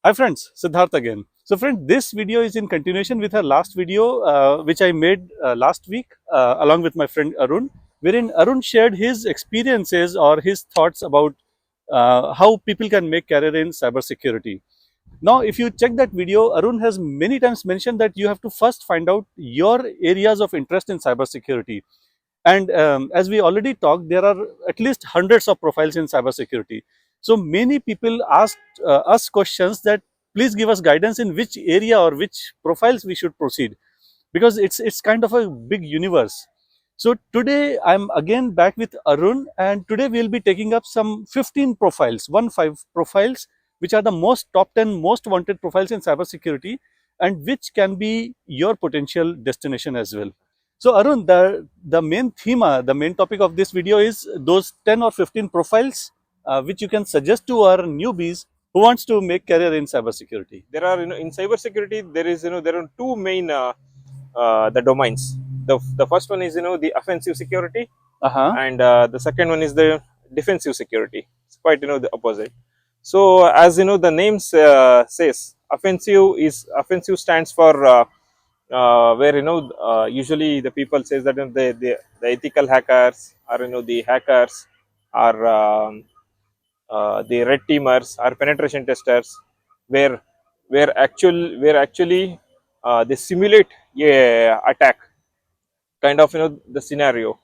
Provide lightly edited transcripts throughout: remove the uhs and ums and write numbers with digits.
Hi friends, Siddharth again. So friend, this video is in continuation with our last video which I made last week along with my friend Arun, wherein Arun shared his experiences or his thoughts about how people can make career in cybersecurity. Now, if you check that video, Arun has many times mentioned that you have to first find out your areas of interest in cybersecurity. And as we already talked, there are at least hundreds of profiles in cybersecurity. So many people asked us questions that please give us guidance in which area or which profiles we should proceed, because it's kind of a big universe. So today I'm again back with Arun, and today we'll be taking up some 15 profiles, 15 profiles, which are the most top 10 most wanted profiles in cybersecurity, and which can be your potential destination as well. So Arun, the main theme, the main topic of this video is those 10 or 15 profiles which you can suggest to our newbies who wants to make career in cybersecurity. There are, in cybersecurity, there are two main the domains. The first one is, the offensive security, Uh-huh. and the second one is the defensive security. It's quite, the opposite. So, as the name says, offensive stands for where, usually the people says that, the ethical hackers, or the hackers, are the red teamers, or penetration testers, where actually they simulate a attack, kind of, the scenario.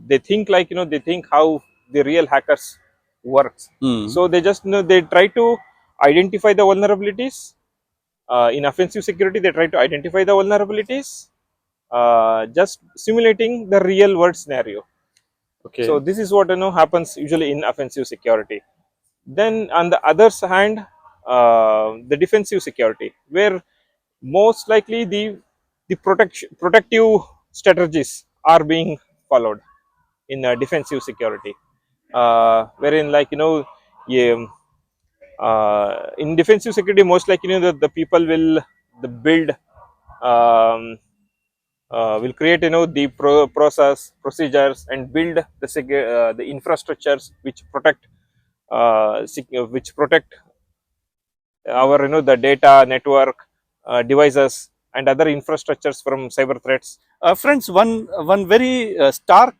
They think, like, they think how the real hackers works. Hmm. So they just, they try to identify the vulnerabilities. In offensive security, they try to identify the vulnerabilities, just simulating the real world scenario. So Okay. this is what, happens usually in offensive security. Then on the other hand, the defensive security, where most likely the protective strategies are being followed in defensive security, wherein, like, yeah, in defensive security, most likely, the people will the build, um, will create, the process procedures, and build the infrastructures which protect, which protect our, the data network, devices, and other infrastructures from cyber threats. Friends, one very stark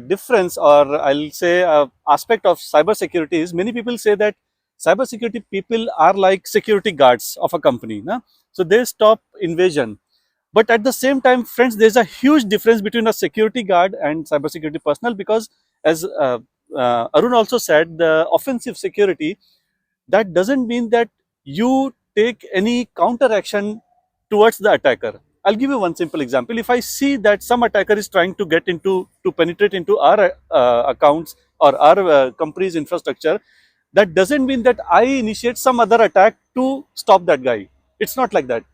difference, or I'll say aspect of cybersecurity is many people say that cybersecurity people are like security guards of a company. Na? So they stop invasion. But at the same time, friends, there's a huge difference between a security guard and cybersecurity personnel, because as Arun also said, the offensive security, that doesn't mean that you take any counter action towards the attacker. I'll give you one simple example. If I see that some attacker is trying to get into, to penetrate into our accounts or our company's infrastructure, that doesn't mean that I initiate some other attack to stop that guy. It's not like that.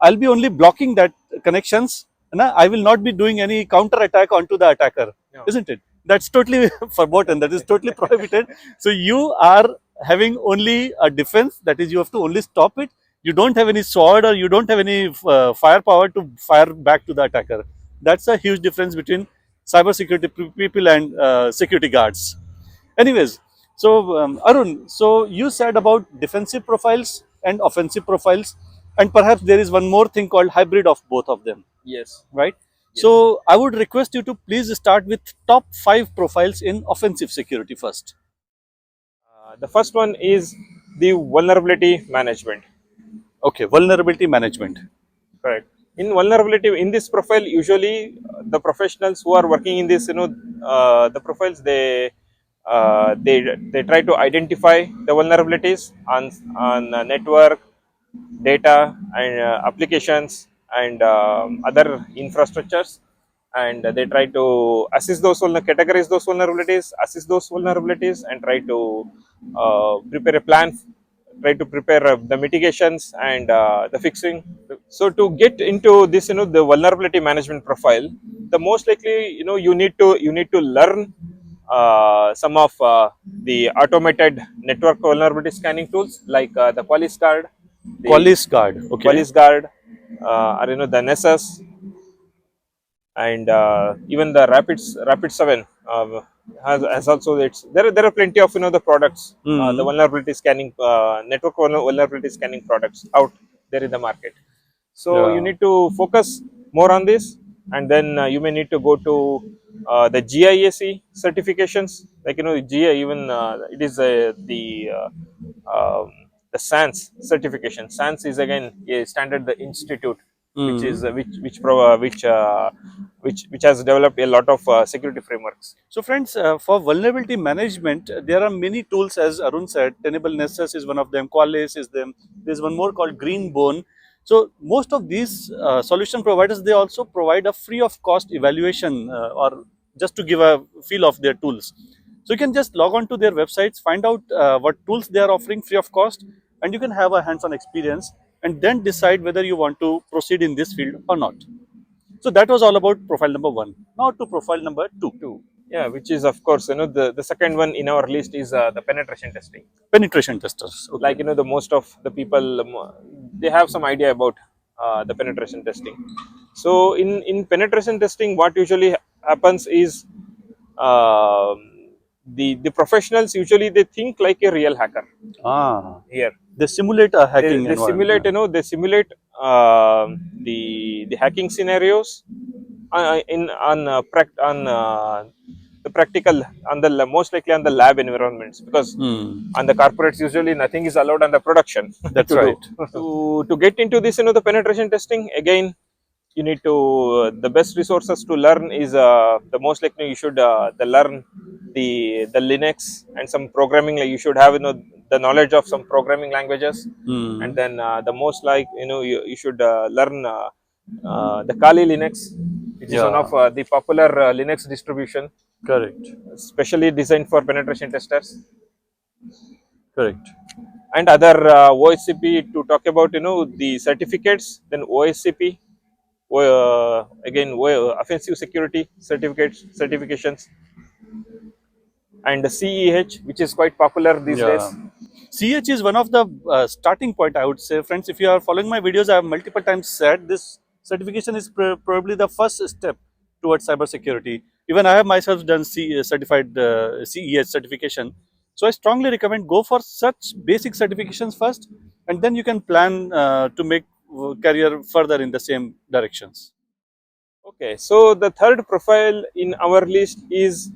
I'll be only blocking that connections. I will not be doing any counter attack onto the attacker, Yeah. isn't it? That's totally verboten. That is totally prohibited. So you are having only a defense. That is, you have to only stop it. You don't have any sword, or you don't have any firepower to fire back to the attacker. That's a huge difference between cybersecurity people and security guards. Anyways, so Arun, so you said about defensive profiles and offensive profiles, and perhaps there is one more thing called hybrid of both of them, Yes. right? Yes. So I would request you to please start with top 5 profiles in offensive security first. The first one is the vulnerability management. Okay, vulnerability management. Correct. In vulnerability, in this profile, usually the professionals who are working in this, the profiles, they try to identify the vulnerabilities on network, data, and applications, and other infrastructures, and they try to assess those categorize those vulnerabilities, assess those vulnerabilities, and try to prepare a plan, try to prepare the mitigations and the fixing. So to get into this, the vulnerability management profile, the most likely, you need to learn some of the automated network vulnerability scanning tools, like the Qualys Guard, the Qualys guard. Okay. Qualys Guard, or the Nessus, and even the Rapid 7 has also its there are plenty of the products, the Mm. vulnerability scanning vulnerability scanning products out there in the market. So you Yeah. need to focus more on this, and then you may need to go to the GIAC certifications, like GI, even it is um, the SANS certification. SANS is again a standard the institute which is Mm. which has developed a lot of security frameworks. So, friends, for vulnerability management, there are many tools, as Arun said. Tenable Nessus is one of them. Qualys is them. There's one more called Greenbone. So, most of these solution providers, they also provide a free of cost evaluation or just to give a feel of their tools. So, you can just log on to their websites, find out what tools they are offering free of cost, and you can have a hands-on experience and then decide whether you want to proceed in this field or not. So, that was all about profile number one. Now to profile number two. Two, yeah, which is of course the second one in our list is the penetration testing. Penetration testers. Okay. Like the most of the people they have some idea about the penetration testing. So in penetration testing, what usually happens is um the professionals usually they think like a real hacker Ah, here. they simulate a they, hacking they simulate environment. they simulate the hacking scenarios in on the practical, on the most likely on the lab environments, because Hmm. on the corporates usually nothing is allowed on the production That's to do. right. To get into this the penetration testing, again you need to the best resources to learn is the most likely you should the learn the Linux and some programming, like you should have the knowledge of some programming languages. And Hmm. then the most like you should learn the Kali Linux, which is one of Yeah. the popular Linux distribution, Correct. specially designed for penetration testers. Correct. And other OSCP, to talk about the certificates, then OSCP, again offensive security certifications, and the CEH, which is quite popular these Yeah. days. CH is one of the starting point, I would say. Friends, if you are following my videos, I have multiple times said this certification is probably the first step towards cybersecurity. Even I have myself done certified CEH certification. So I strongly recommend go for such basic certifications first, and then you can plan to make career further in the same directions. Okay, so the third profile in our list is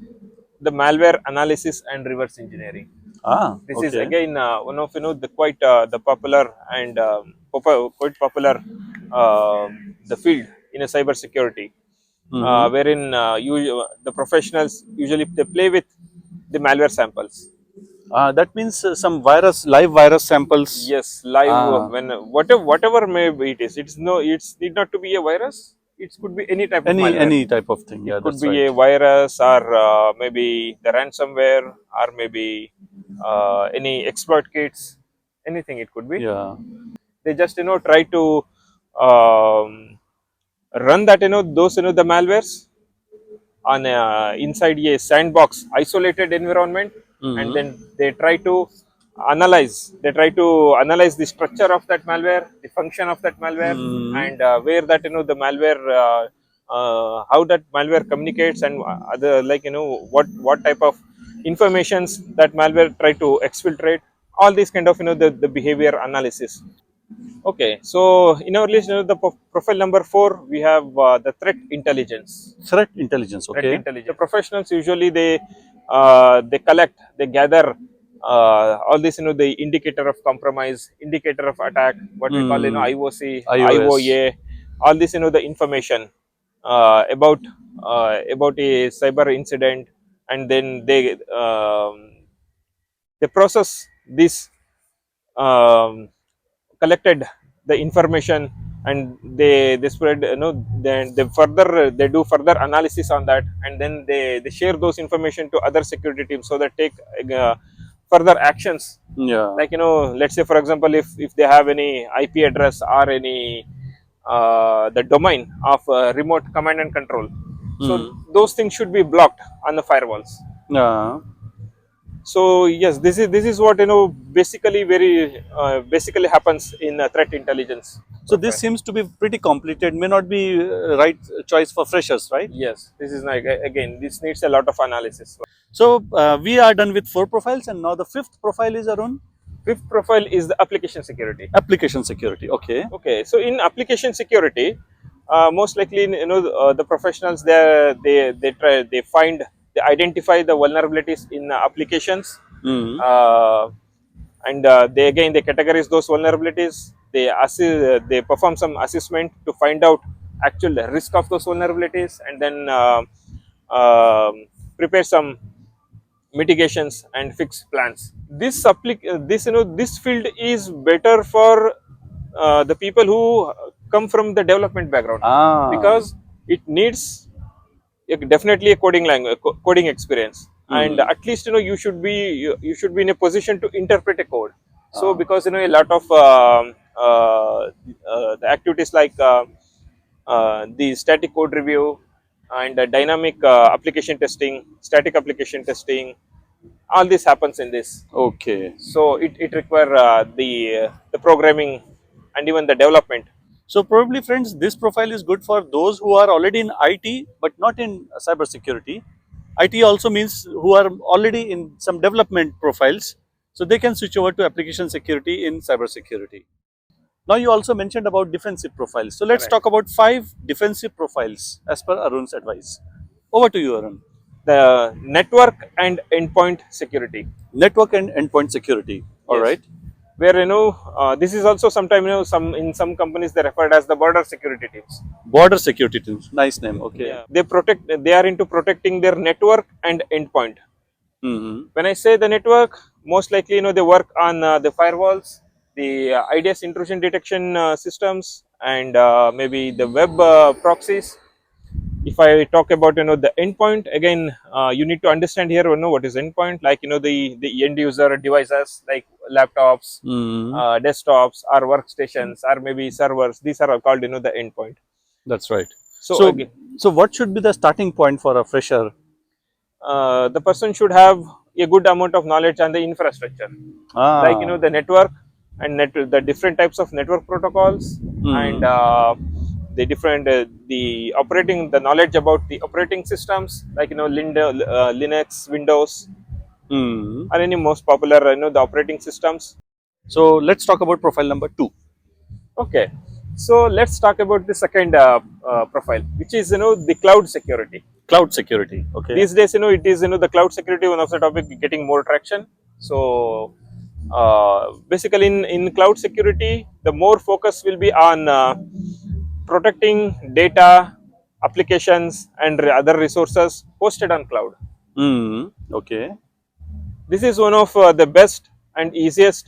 the malware analysis and reverse engineering. Ah, This is okay. again one of the quite the popular and quite popular the field in a cyber security, Mm-hmm. wherein the professionals usually they play with the malware samples. That means some virus, live virus samples. Yes, live Ah, when whatever may be it is, it's no, it's need not to be a virus. It could be any type of malware. any type of thing. It Yeah, could that's be right. a virus, or maybe the ransomware, or maybe any exploit kits, anything it could be. Yeah. They just try to um, run that those the malwares on inside a sandbox isolated environment, and Mm-hmm. then they try to analyze the structure of that malware, the function of that malware, Mm-hmm. and where that the malware how that malware communicates, and other, like what type of informations that malware try to exfiltrate, all these kind of the behavior analysis. Okay, so in our list, the profile number 4, we have the threat intelligence. Threat intelligence. Threat Okay. intelligence. The professionals usually they collect, they gather all this, the indicator of compromise, indicator of attack, what we call Hmm. IOC, iOS. IOA, all this the information about about a cyber incident, and then they process this um, collected the information, and they spread, then they do further analysis on that, and then they share those information to other security teams, so that take uh, further actions. Yeah. Like let's say for example, if they have any IP address or any the domain of remote command and control, so Hmm. those things should be blocked on the firewalls. Yeah. So yes, this is what basically very basically happens in threat intelligence So this profile. seems to be pretty complicated, may not be right choice for freshers, right? Yes, this is like again, this needs a lot of analysis. So we are done with 4 profiles, and now the fifth profile is Arun. Fifth profile is the application security. Application security. Okay. Okay, so in application security, most likely the professionals they find, they identify the vulnerabilities in applications, Hmm. uh, and they categorize those vulnerabilities. They perform some assessment to find out actual risk of those vulnerabilities, and then prepare some mitigations and fix plans. This field is better for the people who come from the development background, Ah. because it needs definitely a coding language, coding experience, and Hmm. at least you should be in a position to interpret a code. So Ah. because a lot of the activities like the static code review and dynamic application testing, static application testing, all this happens in this. Okay. So it require the programming and even the development. So probably, friends, this profile is good for those who are already in IT but not in cybersecurity. IT also means who are already in some development profiles, so they can switch over to application security in cybersecurity. Now you also mentioned about defensive profiles. So let's Correct. talk about 5 defensive profiles as per Arun's advice. Over to you, Arun. The network and endpoint security. Network and endpoint security. All Yes, right. where this is also sometime some companies they referred as the border security teams. Border security teams. Nice name. Okay. Yeah, they are into protecting their network and endpoint. Mm-hmm. When I say the network, most likely they work on the firewalls, the IDS intrusion detection systems, and maybe the web proxies. If I talk about the endpoint, again you need to understand here what is endpoint, like the end user devices like laptops, Mm-hmm. desktops, or workstations, or maybe servers. These are all called the endpoint. That's right. So So, again, so what should be the starting point for a fresher? the person should have a good amount of knowledge on the infrastructure, like Ah. the network and the different types of network protocols, and Hmm. the different the operating the knowledge about the operating systems, like Linux, Windows, Hmm. or any most popular the operating systems. So let's talk about profile number 2. Okay, so let's talk about the second profile, which is the cloud security. Cloud security. Okay. These days it is the cloud security, one of the topic getting more traction. So basically in cloud security, the more focus will be on protecting data, applications, and other resources hosted on cloud. Hmm. Okay. This is one of the best and easiest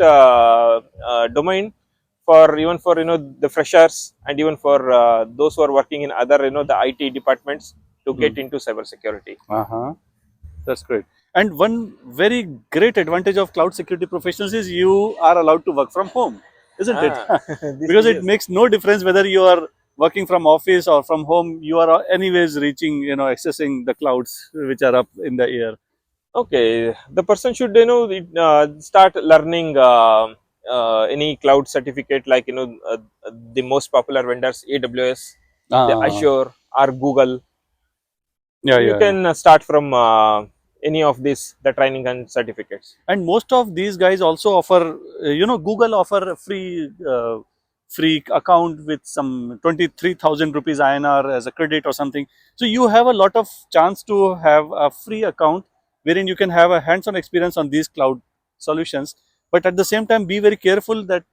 domain for even for the freshers, and even for those who are working in other the IT departments to Hmm. get into cybersecurity. Uh-huh. That's great. And one very great advantage of cloud security professionals is you are allowed to work from home, isn't it? Ah, this Because is it yes. makes no difference whether you are working from office or from home. You are anyways reaching, accessing the clouds which are up in the air. Okay, the person should start learning any cloud certificate, like the most popular vendors, AWS, the Ah, Azure, or Google. yeah, You yeah. can start from any of these the training and certificates. And most of these guys also offer, Google offer a free account with some 23,000 rupees INR as a credit or something. So you have a lot of chance to have a free account wherein you can have a hands-on experience on these cloud solutions. But at the same time, be very careful that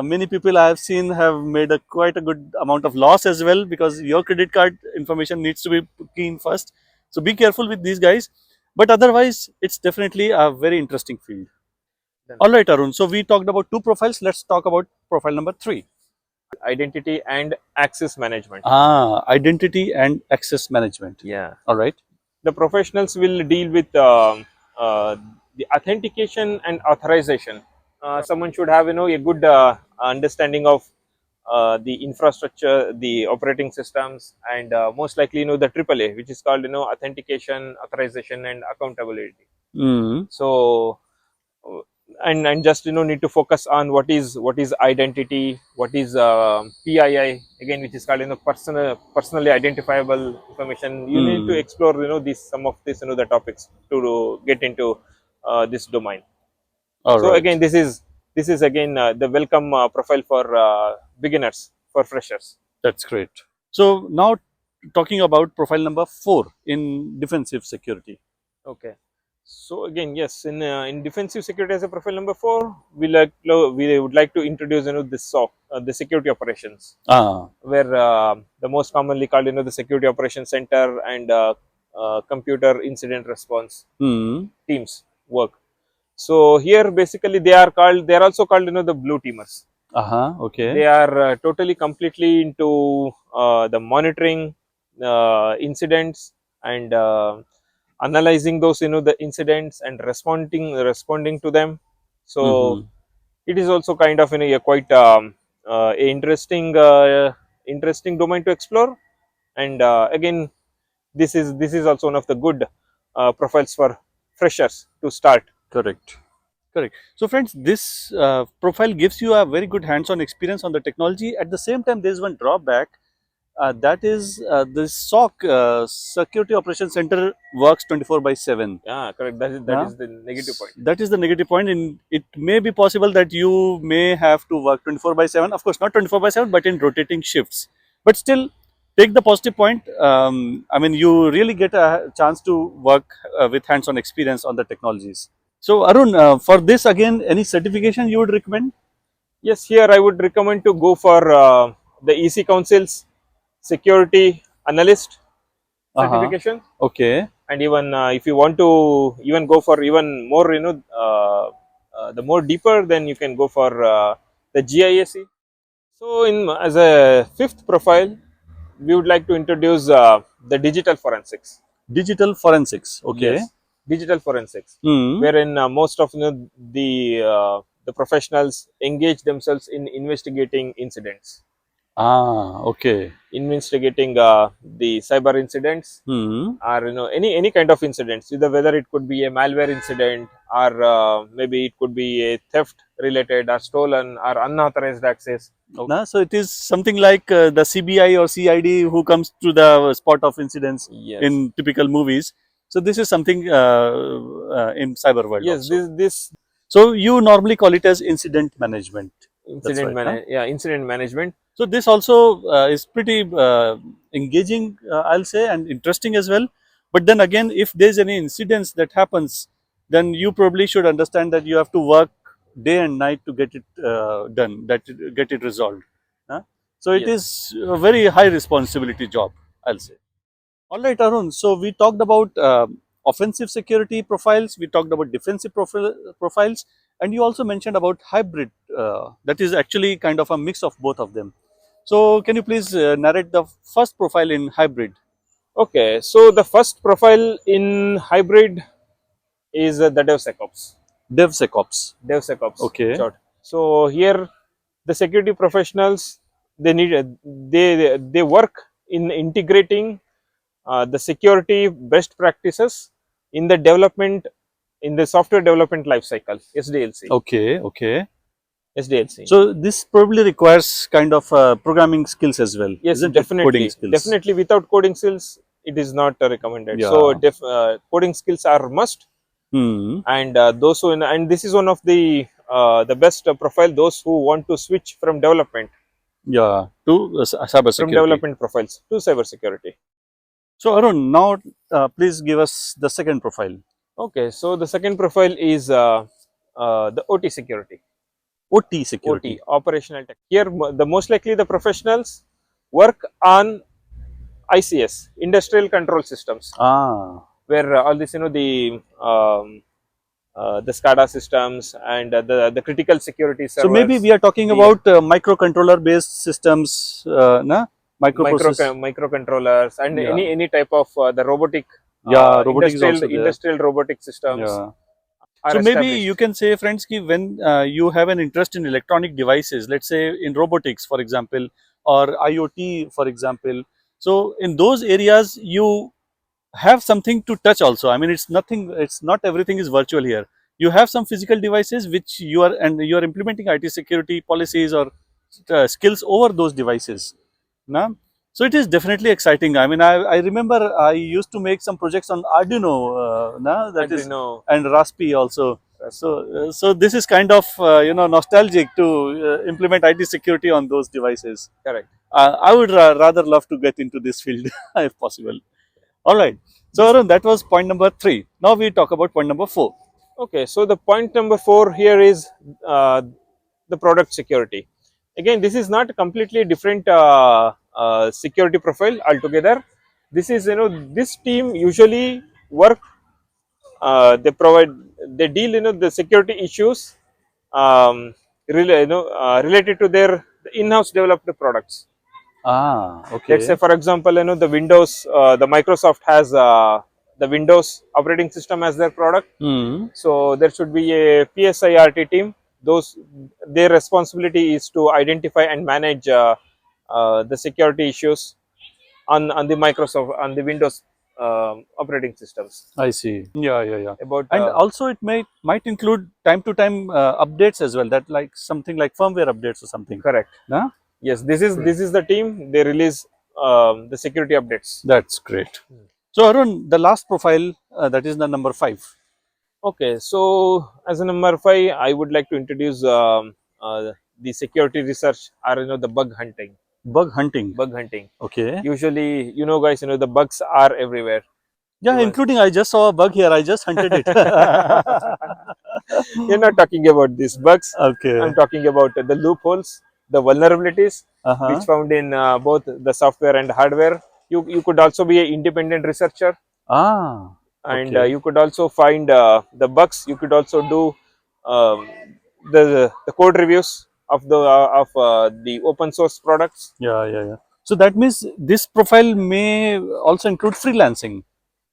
many people I have seen have made a quite a good amount of loss as well, because your credit card information needs to be keen first. So be careful with these guys. But otherwise, it's definitely a very interesting field. Then All right, Arun. So we talked about 2 profiles. Let's talk about profile number 3. identity and access management. Ah, identity and access management. Yeah, All right. the professionals will deal with uh, the authentication and authorization. Someone should have a good understanding of the infrastructure, the operating systems, and most likely the AAA, which is called authentication, authorization, and accountability. Mm. So and just need to focus on what is identity, what is PII again, which is called personally identifiable information. You need to Mm. explore these some of these the topics to get into this domain. All So right. again, this is again the welcome profile for beginners, for freshers. That's great. So now talking about profile number 4 in defensive security. Okay. So again, yes, in defensive security as a profile number 4, we would like to introduce this SOC, the security operations, Ah. where the most commonly called the security operations center and computer incident response Hmm. teams work. So here basically they are also called the blue teamers. Uh-huh. Okay. They are totally completely into the monitoring incidents and analyzing those the incidents and responding to them. So Mm-hmm. it is also kind of a quite a interesting domain to explore. And again, this is also one of the good profiles for freshers to start. Correct. Correct. So, friends, this profile gives you a very good hands-on experience on the technology. At the same time, there is one drawback. That is the SOC, Security Operations Center, works 24 by 7. Yeah, correct. That Yeah? is the negative point. That is the negative point. In it may be possible that you may have to work 24 by 7. Of course, not 24 by 7, but in rotating shifts. But still, take the positive point. I mean, you really get a chance to work with hands-on experience on the technologies. So, Arun, for this again, any certification you would recommend? Yes, here I would recommend to go for the EC Council's security analyst Uh huh. certification, Okay. and even if you want to even go for even more, the more deeper, then you can go for the GISE. So, in as a fifth profile, we would like to introduce the digital forensics. Digital forensics. Okay. Yes, digital forensics, Hmm. wherein most of the professionals engage themselves in investigating incidents, Ah. Okay. investigating the cyber incidents, Hmm. or any kind of incidents, either whether it could be a malware incident, or maybe it could be a theft related, or stolen or unauthorized access. So it is something like the CBI or CID who comes to the spot of incidents Yes, in typical movies. So this is something in cyber world yes, also. this So you normally call it as incident management. That's incident right, huh? yeah, incident management. So this also is pretty engaging, I'll say, and interesting as well. But then again, if there's any incidents that happens, then you probably should understand that you have to work day and night to get it done, get it resolved. Huh? So it Yes. is a very high responsibility job, I'll say. All right, Arun. So we talked about offensive security profiles. We talked about defensive profiles, and you also mentioned about hybrid. That is actually kind of a mix of both of them. So can you please narrate the first profile in hybrid? Okay, so the first profile in hybrid is the DevSecOps. DevSecOps. DevSecOps, in Okay. short. So here, the security professionals, they need they work in integrating the security best practices in the development, in the software development lifecycle, SDLC. Okay. Okay. SDLC. So this probably requires kind of programming skills as well, Yes, isn't it? Coding definitely, skills. definitely. Without coding skills, it is not recommended. So, Yeah. coding skills are must. Hmm. And those who and this is one of the best profile, those who want to switch Yeah. To cyber from security. development profiles to cybersecurity. So Arun, now please give us the second profile. Okay, so the second profile is the OT security. OT OT, security. operational tech. Here, the most likely the professionals work on ICS, industrial control systems, Ah. where all this the SCADA systems and the critical security So maybe servers, we are talking the about microcontroller based systems, na? Microprocess. microcontrollers, and Yeah. any type of the robotic Yeah. Robotics is industrial also there. industrial robotic systems Yeah. are So maybe you established. can say, friends, ki when you have an interest in electronic devices, let's say in robotics, for example, or IoT, for example. So in those areas, you have something to touch also. I mean, it's nothing, it's not everything is virtual here. You have some physical devices which you are, and you are implementing IT security policies or skills over those devices. No? So it is definitely exciting. I mean, I remember I used to make some projects on Arduino, no? That is, Arduino. and Raspi also. Yes. So this is kind of nostalgic to implement IT security on those devices. Correct. I would rather love to get into this field if possible. All right. So This Arun, that was point number 3. Now we talk about point number 4. Okay, so the point number 4 here is the product security. Again, this is not a completely different security profile altogether. This is, this team usually work. They deal, the security issues related to their in-house developed products. Ah, Let's say, okay. for example, the Windows, the Microsoft has the Windows operating system as their product. Hmm. So there should be a PSIRT team. Those their responsibility is to identify and manage the security issues on the Microsoft, on the Windows operating systems. I see. Yeah, yeah, yeah. About And also it might include time to time updates as well. That like something like firmware updates or something. correct. Nah? Yes, this is the team. They release the security updates. That's great. So Arun, the last profile, that is the number 5. Okay, so as a number 5, I would like to introduce the security research, or the bug hunting. Bug hunting. Bug hunting. Okay. Usually, guys, the bugs are everywhere. Yeah, Even including I just saw a bug here. I just hunted it. you're not talking about these bugs. Okay. I'm talking about the loopholes, the vulnerabilities, which Uh-huh. found in both the software and hardware. You could also be an independent researcher, Ah, and okay. you could also find the bugs. You could also do um, the code reviews of the open source products. Yeah, yeah, yeah. So that means this profile may also include freelancing.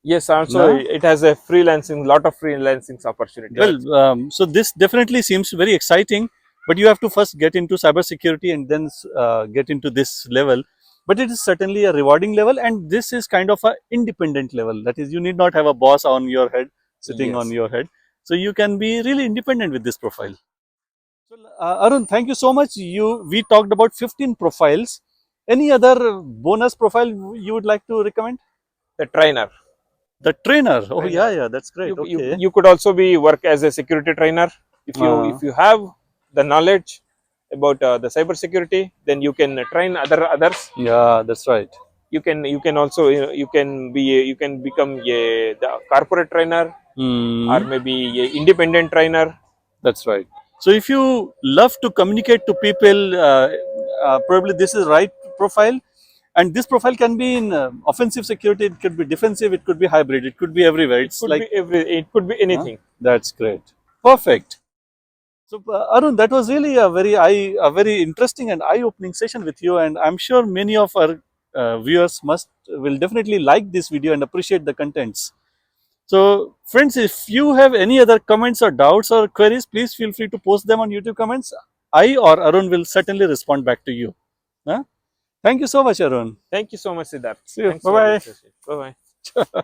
Yes, also No? it has a freelancing, lot of freelancing opportunities. Well, so this definitely seems very exciting, but you have to first get into cybersecurity and then get into this level. But it is certainly a rewarding level, and this is kind of a independent level. That is, you need not have a boss on your head, sitting on Yes. your head. So you can be really independent with this profile. So, Arun, thank you so much. We talked about 15 profiles. Any other bonus profile you would like to recommend? The trainer. The trainer. Oh yeah, Trainer. yeah, that's great. Okay. You could also be work as a security trainer if Uh, you have the knowledge about the cyber security, then you can train others. yeah, that's right. You can also you can become the corporate trainer, or Hmm. maybe a independent trainer. That's right. So if you love to communicate to people, probably this is right profile. And this profile can be in offensive security. It could be defensive. It could be hybrid. It could be everywhere. It It's could like, be it could be huh? anything. That's great. Perfect. So Arun, that was really a very interesting and eye-opening session with you. And I'm sure many of our viewers will definitely like this video and appreciate the contents. So friends, if you have any other comments or doubts or queries, please feel free to post them on YouTube comments. I or Arun will certainly respond back to you. Huh? Thank you so much, Arun. Thank you so much, Siddharth. See you. Thanks Bye for this bye. session. Bye bye.